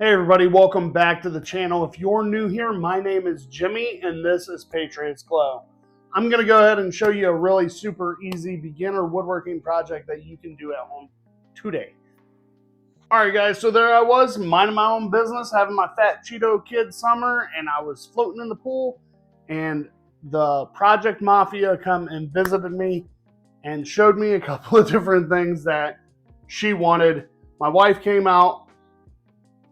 Hey everybody, welcome back to the channel. If you're new here, my name is Jimmy and this is Patriots Glow. I'm going to go ahead and show you a really super easy beginner woodworking project that you can do at home today. Alright guys, so there I was, minding my own business, having my fat Cheeto kid summer, and I was floating in the pool, and the Project Mafia come and visited me and showed me a couple of different things that she wanted. My wife came out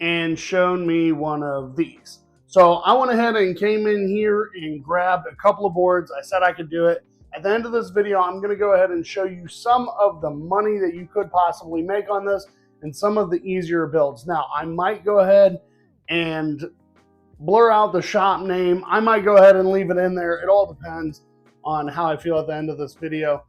and shown me one of these. So I went ahead and came in here and grabbed a couple of boards. I said I could do it. At the end of this video, I'm going to go ahead and show you some of the money that you could possibly make on this and some of the easier builds. Now, I might go ahead and blur out the shop name. I might go ahead and leave it in there. It all depends on how I feel at the end of this video.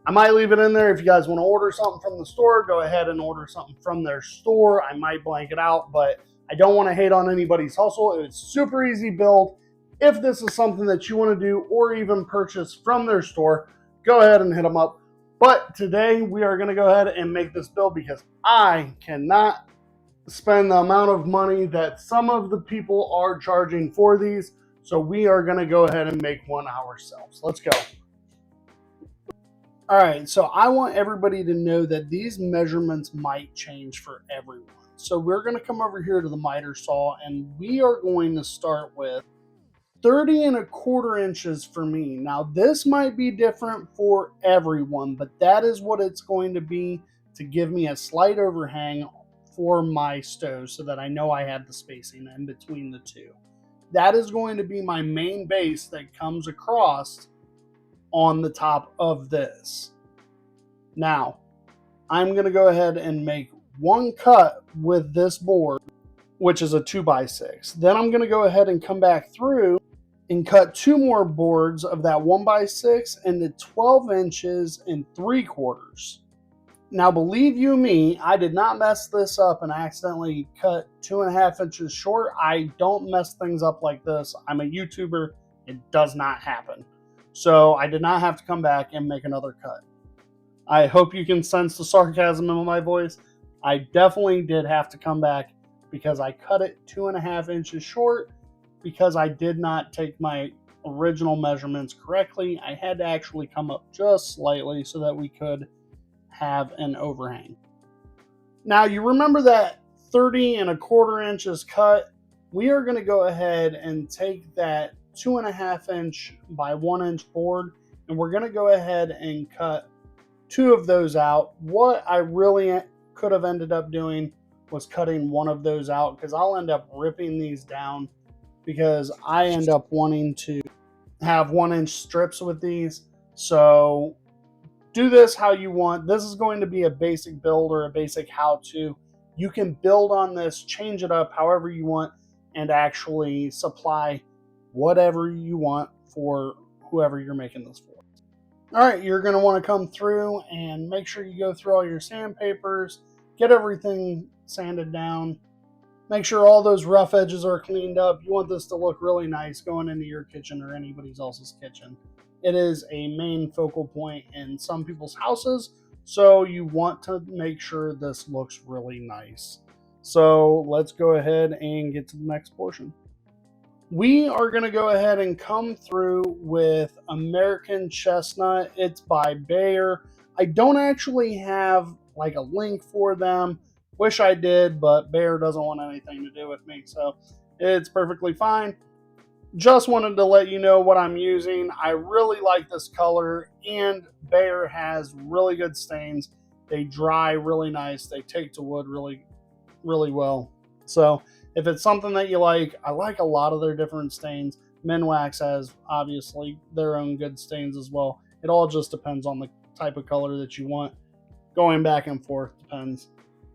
I might leave it in there. If you guys want to order something from the store, go ahead and order something from their store. I might blank it out, but I don't want to hate on anybody's hustle. It's super easy build. If this is something that you want to do or even purchase from their store, go ahead and hit them up. But today we are going to go ahead and make this build because I cannot spend the amount of money that some of the people are charging for these. So we are going to go ahead and make one ourselves. Let's go. All right, so I want everybody to know that these measurements might change for everyone. So we're going to come over here to the miter saw, and we are going to start with 30 1/4 inches for me. Now this might be different for everyone, but that is what it's going to be to give me a slight overhang for my stove so that I know I have the spacing in between the two. That is going to be my main base that comes across on the top of this. Now, I'm going to go ahead and make one cut with this board, which is a 2x6. Then I'm going to go ahead and come back through and cut two more boards of that 1x6 into 12 inches and 3/4. Now, believe you me, I did not mess this up and accidentally cut 2.5 inches short. I don't mess things up like this. I'm a YouTuber. It does not happen. So I did not have to come back and make another cut. I hope you can sense the sarcasm in my voice. I definitely did have to come back because I cut it 2.5 inches short because I did not take my original measurements correctly. I had to actually come up just slightly so that we could have an overhang. Now you remember that 30 1/4 inches cut? We are going to go ahead and take that 2.5 inch by 1 inch board, and we're going to go ahead and cut two of those out. What I really could have ended up doing was cutting one of those out because I'll end up ripping these down because I end up wanting to have 1 inch strips with these. So do this how you want. This is going to be a basic build or a basic how-to. You can build on this, change it up however you want, and actually supply whatever you want for whoever you're making this for. All right, you're going to want to come through and make sure you go through all your sandpapers, get everything sanded down, make sure all those rough edges are cleaned up. You want this to look really nice going into your kitchen or anybody else's kitchen. It is a main focal point in some people's houses, so you want to make sure this looks really nice. So let's go ahead and get to the next portion. We are going to go ahead and come through with American Chestnut. It's by Behr. I don't actually have like a link for them. Wish I did, but Behr doesn't want anything to do with me, so it's perfectly fine. Just wanted to let you know what I'm using. I really like this color, and Behr has really good stains. They dry really nice. They take to wood really, really well. So if it's something that you like, I like a lot of their different stains. Minwax has obviously their own good stains as well. It all just depends on the type of color that you want. Going back and forth depends.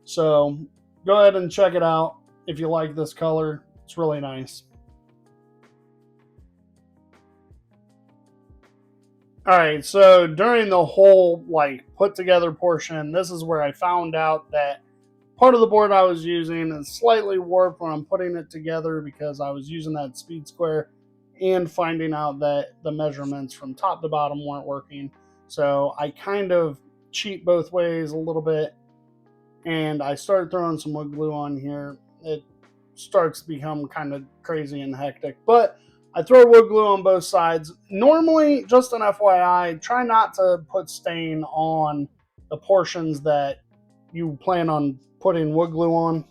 So go ahead and check it out if you like this color. It's really nice. All right, so during the whole like put together portion, this is where I found out that part of the board I was using is slightly warped when I'm putting it together because I was using that speed square and finding out that the measurements from top to bottom weren't working. So I kind of cheat both ways a little bit, and I started throwing some wood glue on here. it starts to become kind of crazy and hectic. But I throw wood glue on both sides. Normally, just an FYI, try not to put stain on the portions that you plan on putting wood glue on.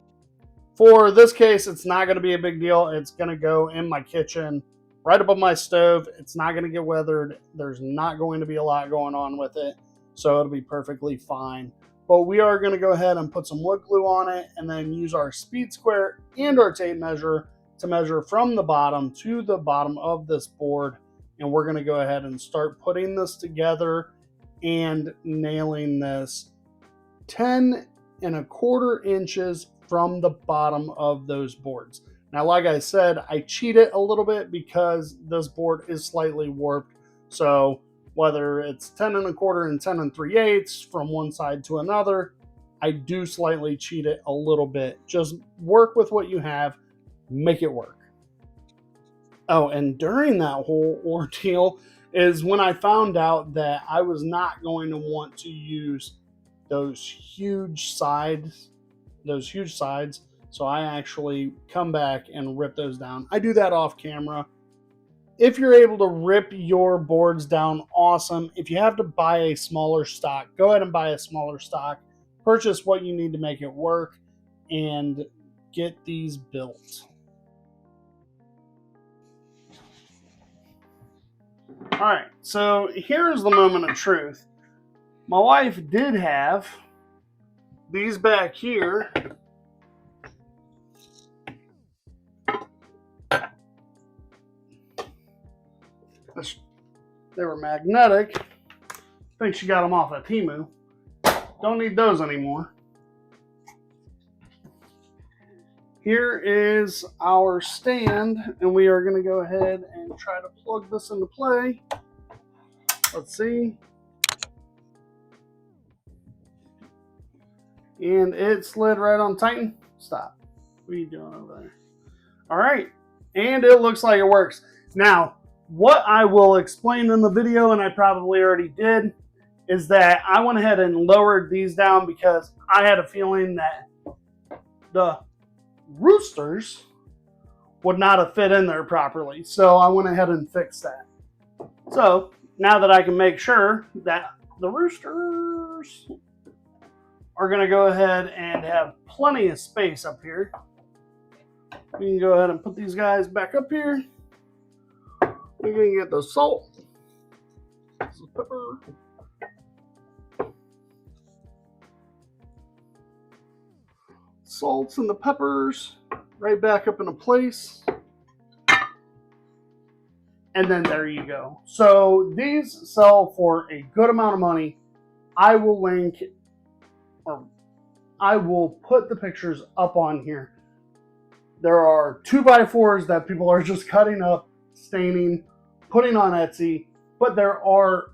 For this case, it's not going to be a big deal. It's going to go in my kitchen right above my stove. It's not going to get weathered. There's not going to be a lot going on with it, so it'll be perfectly fine. But we are going to go ahead and put some wood glue on it and then use our speed square and our tape measure to measure from the bottom to the bottom of this board. And we're going to go ahead and start putting this together and nailing this 10¼ inches from the bottom of those boards. Now, like I said, I cheated a little bit because this board is slightly warped. So whether it's 10¼ and 10�3/8 from one side to another, I do slightly cheat it a little bit. Just work with what you have, make it work. Oh, and during that whole ordeal is when I found out that I was not going to want to use those huge sides. So I actually come back and rip those down. I do that off camera. If you're able to rip your boards down, awesome. If you have to buy a smaller stock, go ahead and buy a smaller stock. Purchase what you need to make it work and get these built. All right, so here's the moment of truth. My wife did have these back here. They were magnetic. I think she got them off of Temu. Don't need those anymore. Here is our stand, and we are going to go ahead and try to plug this into play. Let's see. And it slid right on Titan. Stop. What are you doing over there? All right. And it looks like it works. Now, what I will explain in the video, and I probably already did, is that I went ahead and lowered these down because I had a feeling that the roosters would not have fit in there properly. So I went ahead and fixed that. So now that I can make sure that the roosters are going to go ahead and have plenty of space up here, we can go ahead and put these guys back up here. We're going to get the salt, some pepper, salts and the peppers right back up into place. And then there you go. So these sell for a good amount of money. I will link, or I will put the pictures up on here. There are 2x4s that people are just cutting up, staining, putting on Etsy, but there are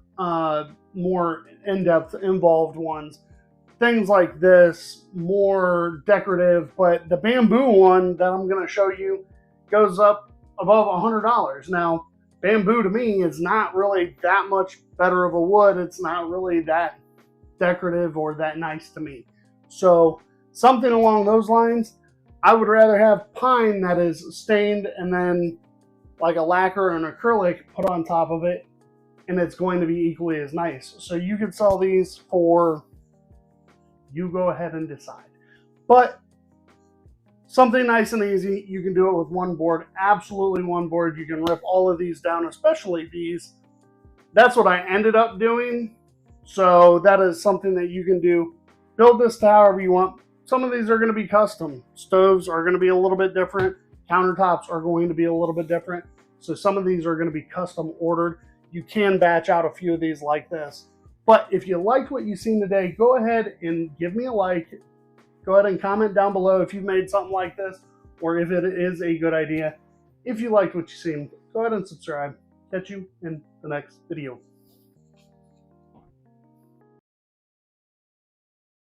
more in-depth, involved ones. Things like this, more decorative, but the bamboo one that I'm going to show you goes up above $100. Now, bamboo to me is not really that much better of a wood. It's not really that decorative or that nice to me. So something along those lines. I would rather have pine that is stained and then like a lacquer or an acrylic put on top of it, and it's going to be equally as nice. So you could sell these for, you go ahead and decide. But something nice and easy, you can do it with one board, absolutely one board. You can rip all of these down, especially these. That's what I ended up doing. So that is something that you can do. Build this to however you want. Some of these are going to be custom. Stoves are going to be a little bit different. Countertops are going to be a little bit different. So some of these are going to be custom ordered. You can batch out a few of these like this. But if you liked what you've seen today, go ahead and give me a like. Go ahead and comment down below if you've made something like this or if it is a good idea. If you liked what you've seen, go ahead and subscribe. Catch you in the next video.